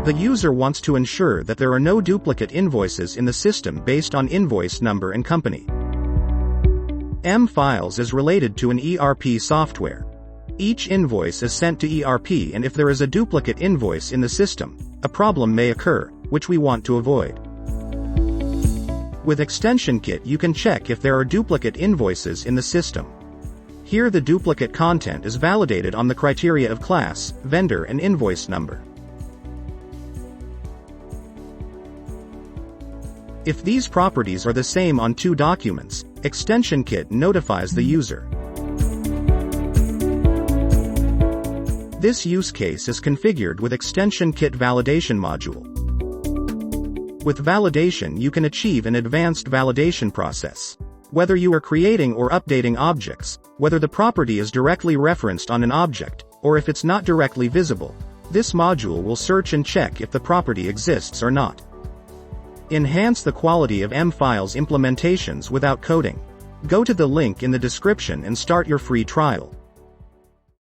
The user wants to ensure that there are no duplicate invoices in the system based on invoice number and company. M-Files is related to an ERP software. Each invoice is sent to ERP, and if there is a duplicate invoice in the system, a problem may occur, which we want to avoid. With Extension Kit you can check if there are duplicate invoices in the system. Here the duplicate content is validated on the criteria of class, vendor and invoice number. If these properties are the same on two documents, Extension Kit notifies the user. This use case is configured with Extension Kit Validation module. With validation you can achieve an advanced validation process. Whether you are creating or updating objects, whether the property is directly referenced on an object, or if it's not directly visible, this module will search and check if the property exists or not. Enhance the quality of M-Files implementations without coding. Go to the link in the description and start your free trial.